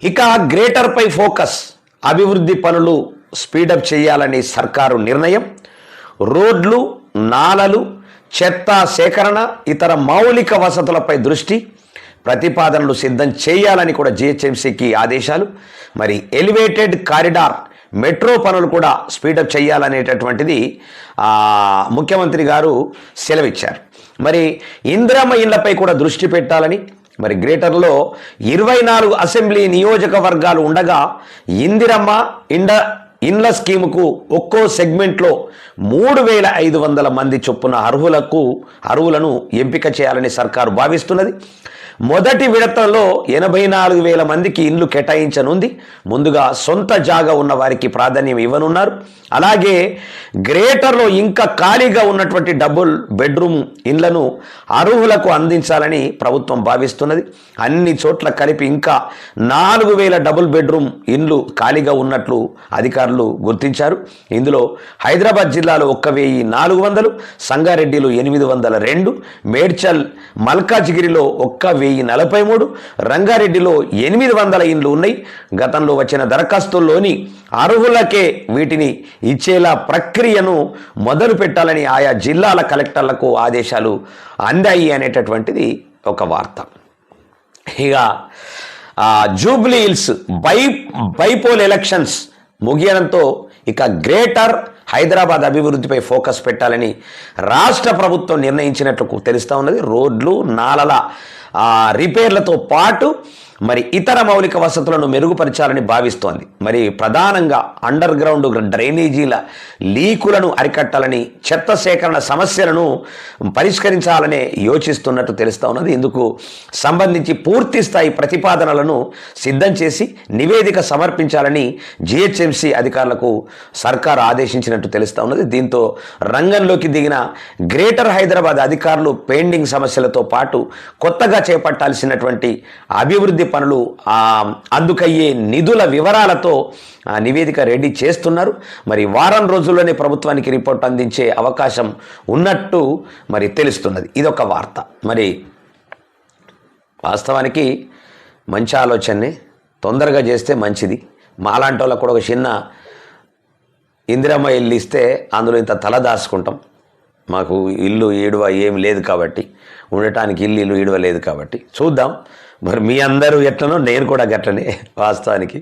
ఇక గ్రేటర్పై ఫోకస్, అభివృద్ధి పనులు స్పీడప్ చేయాలని సర్కారు నిర్ణయం. రోడ్లు, నాలలు, చెత్త సేకరణ, ఇతర మౌలిక వసతులపై దృష్టి, ప్రతిపాదనలు సిద్ధం చేయాలని కూడా జిహెచ్ఎంసీకి ఆదేశాలు. మరి ఎలివేటెడ్ కారిడార్, మెట్రో పనులు కూడా స్పీడప్ చేయాలనేటటువంటిది ముఖ్యమంత్రి గారు సెలవిచ్చారు. మరి ఇందిరమ్మ ఇళ్లపై కూడా దృష్టి పెట్టాలని, మరి గ్రేటర్లో 24 అసెంబ్లీ నియోజకవర్గాలు ఉండగా ఇందిరమ్మ ఇండ్ల స్కీముకు ఒక్కో సెగ్మెంట్లో 3500 మంది చొప్పున అర్హులను ఎంపిక చేయాలని సర్కారు భావిస్తున్నది. మొదటి విడతలో 84,000 మందికి ఇండ్లు కేటాయించనుంది. ముందుగా సొంత జాగా ఉన్న వారికి ప్రాధాన్యం ఇవ్వనున్నారు. అలాగే గ్రేటర్లో ఇంకా ఖాళీగా ఉన్నటువంటి డబుల్ బెడ్రూమ్ ఇండ్లను అర్హులకు అందించాలని ప్రభుత్వం భావిస్తున్నది. అన్ని చోట్ల కలిపి ఇంకా 4,000 డబుల్ బెడ్రూమ్ ఇండ్లు ఖాళీగా ఉన్నట్లు అధికారులు గుర్తించారు. ఇందులో హైదరాబాద్ జిల్లాలో 1,400, సంగారెడ్డిలో 802, మేడ్చల్ మల్కాజ్గిరిలో 1,043, రంగారెడ్డిలో 800 ఇండ్లు ఉన్నాయి. గతంలో వచ్చిన దరఖాస్తుల్లోని అర్హులకే వీటిని ఇచ్చేలా ప్రక్రియను మొదలు పెట్టాలని ఆయా జిల్లాల కలెక్టర్లకు ఆదేశాలు అందాయి అనేటటువంటిది ఒక వార్త. ఇక జూబ్లీ హిల్స్ బైపోల్ ఎలక్షన్స్ ముగియడంతో ఇక గ్రేటర్ హైదరాబాద్ అభివృద్ధిపై ఫోకస్ పెట్టాలని రాష్ట్ర ప్రభుత్వం నిర్ణయించినట్లు తెలుస్తూ ఉన్నది. రోడ్లు, నాలల రిపేర్లతో పాటు మరి ఇతర మౌలిక వసతులను మెరుగుపరచాలని భావిస్తోంది. మరి ప్రధానంగా అండర్ గ్రౌండ్ డ్రైనేజీల లీకులను అరికట్టాలని, చెత్త సేకరణ సమస్యలను పరిష్కరించాలనే యోచిస్తున్నట్టు తెలుస్తూ ఉన్నది. ఇందుకు సంబంధించి పూర్తి స్థాయి ప్రతిపాదనలను సిద్ధం చేసి నివేదిక సమర్పించాలని జిహెచ్ఎంసీ అధికారులకు సర్కారు ఆదేశించినట్టు తెలుస్తూ ఉన్నది. దీంతో రంగంలోకి దిగిన గ్రేటర్ హైదరాబాద్ అధికారులు పెండింగ్ సమస్యలతో పాటు కొత్తగా చేపట్టాల్సినటువంటి అభివృద్ధి పనులు, అందుకయ్యే నిధుల వివరాలతో నివేదిక రెడీ చేస్తున్నారు. మరి వారం రోజుల్లోనే ప్రభుత్వానికి రిపోర్ట్ అందించే అవకాశం ఉన్నట్టు మరి తెలుస్తున్నది. ఇదొక వార్త. మరి వాస్తవానికి మంచి ఆలోచనే, తొందరగా చేస్తే మంచిది. మాలాంటి వాళ్ళకు కూడా ఒక చిన్న ఇందిరమ్మ ఇల్లు ఇస్తే అందులో ఇంత తల దాచుకుంటాం. మాకు ఇల్లు ఈడువ ఏం లేదు కాబట్టి, ఉండటానికి ఇల్లు ఈడువ లేదు కాబట్టి చూద్దాం. మరి మీ అందరూ ఎట్లనో నేను కూడా గట్లనే వాస్తవానికి.